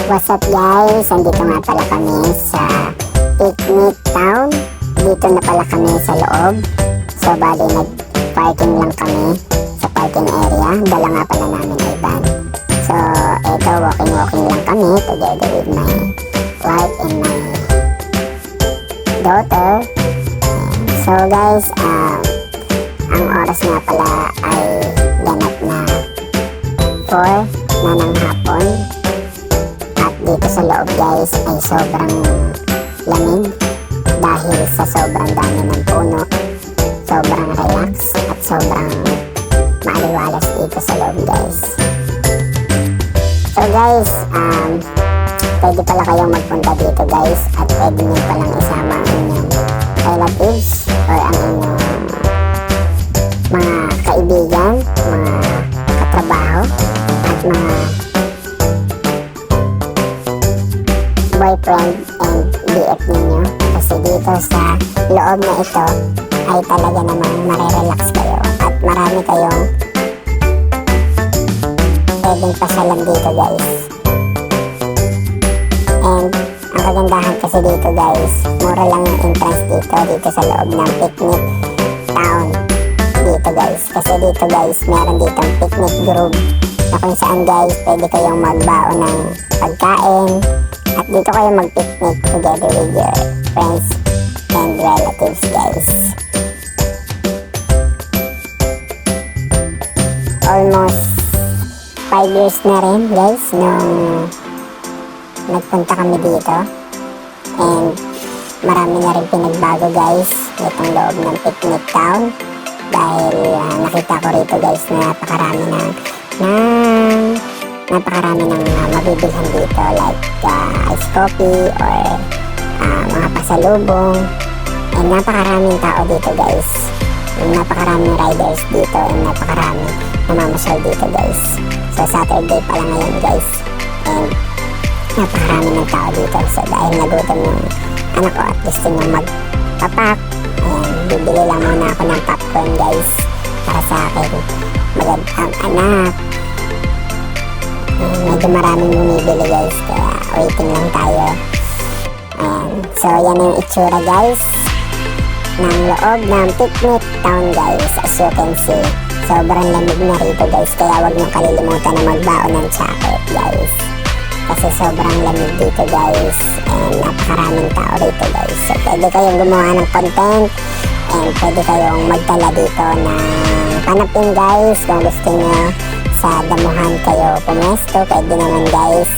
What's up guys? Andito nga pala kami sa Picnic Town. Dito na pala kami sa loob. So bali nag-parking lang kami sa parking area. Dala nga pala namin ay van. So eto, walking lang kami together with my wife and my daughter. So guys, ang oras nga pala ay ganap na 4 na ng hapon. Dito sa loob guys ay sobrang lamig dahil sa sobrang dami ng puno, sobrang relax at sobrang maaliwalas dito sa loob guys. So guys, pwede pala kayong magpunta dito guys at pwede nyo palang isama ang inyong relatives or ang inyong mga kaibigan, mga katrabaho at mga boyfriend and BF ninyo, kasi dito sa loob na ito ay talaga namang marirelax kayo at marami kayong pwedeng pasyalan dito guys. And ang kagandahan kasi dito guys, mura lang yung entrance dito sa loob ng Picnic Town dito guys, kasi dito guys meron ditong picnic group na kung saan guys pwede kayong magbaon ng pagkain at dito kayo mag-picnic together with your friends and relatives guys. Almost 5 years na rin guys nung nagpunta kami dito, and marami na rin pinagbago guys itong loob ng Picnic Town dahil nakita ko rito guys na napakarami ng mabibilhan dito like ice coffee or mga pasalubong, and napakaraming tao dito guys, napakaraming riders dito and napakaraming namamasyal dito guys. So Saturday pa lang ngayon guys, and napakarami ng tao dito. So dahil nagutom yung anak ko at gusto nyo magpapak, ayan, bibili lang muna ako ng popcorn guys para sa akin magandang anak. Medyo maraming bumibili guys, kaya waiting lang tayo. So yan yung itsura guys ng loob ng Picnic Town guys. As you can see, sobrang lamig na rito guys, kaya wag nyo kalilimutan na magbaon ng jacket guys, kasi sobrang lamig dito guys and napakaraming tao rito guys. So pwede kayong gumawa ng content and pwede kayong magdala dito ng panapin guys kung gusto nyo sa damuhan kayo pumesto, pwede naman guys.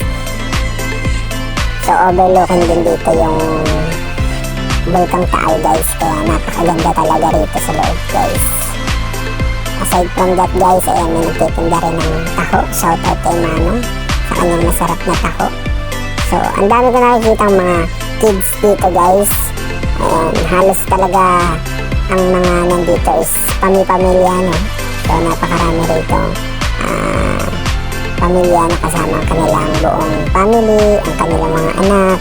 So overlooking din dito yung Bulkang Taal guys, kaya napakaganda talaga rito sa loob guys. Aside from that guys, ayan, may nagtitinda rin ng taho. Shoutout kay Manong sa kanyang masarap na taho. So ang dami ko nakikita ang mga kids dito guys, ayan, halos talaga ang mga nandito is pamilya no. So napakarami rito pamilya na kasama ang kanilang buong family, ang kanilang mga anak,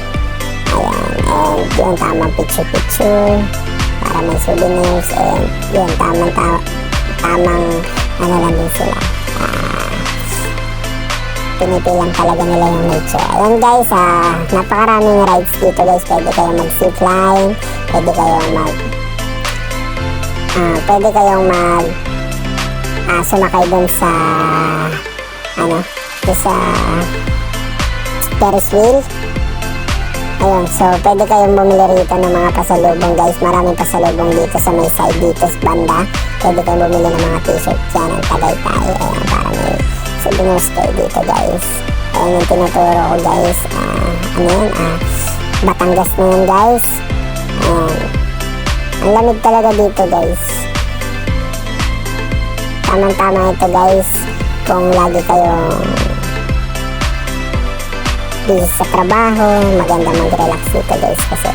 ayan, and yun, tamang picture para may souvenirs, and yun, tamang ano lang din sila, pinipilang talaga nila yung nature. Ayan guys, napakaraming rides dito guys, pwede kayong mag-zipline, pwede kayong sumakay dun sa sa Ferris wheel. Ayun, so pwede kayong bumili rito ng mga pasalubong guys. Maraming pasalubong dito sa may side dito sa banda. Pwede kayong bumili ng mga t-shirt dyan ng Tagaytay. Ayun, para may souvenirs kayo dito guys. Ayun yung tinuturo ko guys. Batangas na yun guys. Ayun, ang lamig talaga dito guys. Tamang-tama ito guys kung lagi kayong busy sa trabaho, maganda mag-relax dito guys, kasi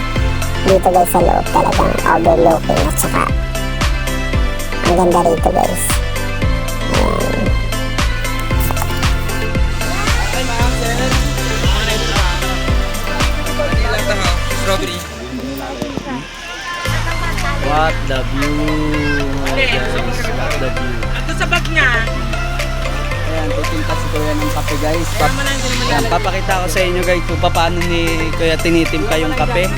dito guys sa loob talagang overlooking at saka ang ganda rito guys. Strawberry. What the view, guys, what the view. Ito sa bag niya. Ayan, titinta si Kuya ng kape guys. Ayan, papakita ko sa inyo guys kung paano ni Kuya tinitimpla yung kape.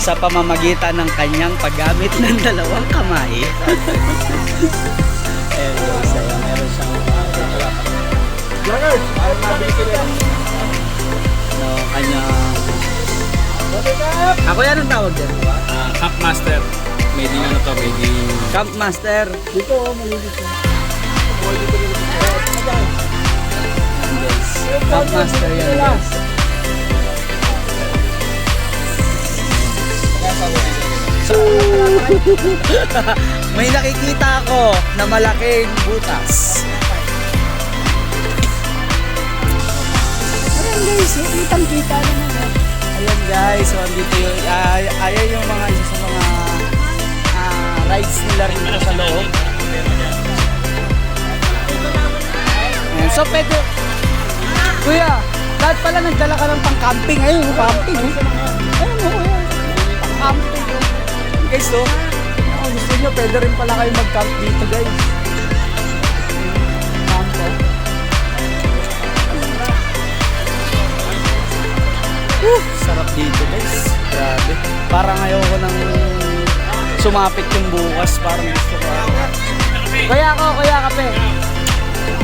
Sa pamamagitan ng kanyang paggamit ng dalawang kamay. Ayan guys, ayan, meron siyang kanyang... Ako yan ang tawag dyan. Camp Master. Made in ano to, made in... Camp Master. Dito, malinis na. Guys, Camp Master yan guys. So, may nakikita ako na malaking butas. Ayan guys, kitang-kita naman. Ayan guys, so andito yung, ayan yung mga isa sa mga rides nila rito sa loob. Ayan, so pwede, Kuya, lahat pala nagdala ka ng pang-camping. Ayun, camping. Ayun, pang-camping. Guys, so, kung gusto nyo, pwede rin pala kayo mag-camp dito guys. Campo. Sarap dito guys. Grabe. Parang ayoko nang sumapit yung bukas. Parang gusto ko. Kuya kape.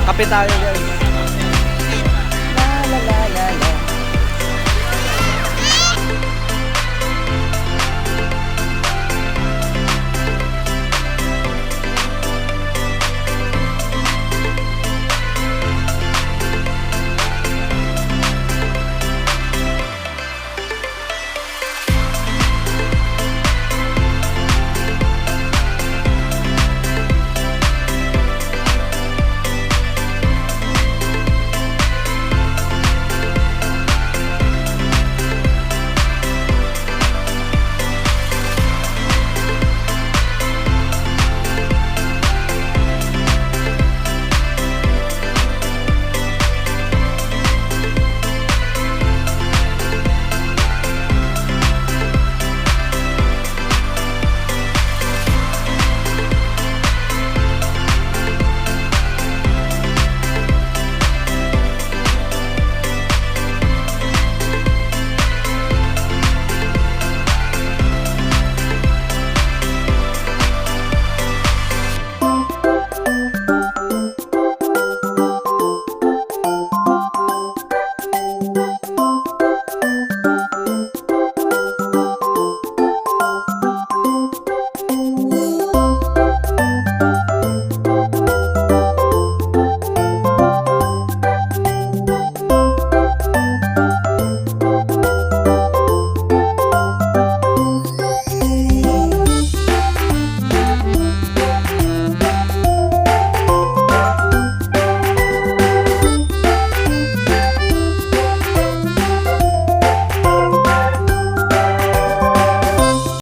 Kape tayo guys.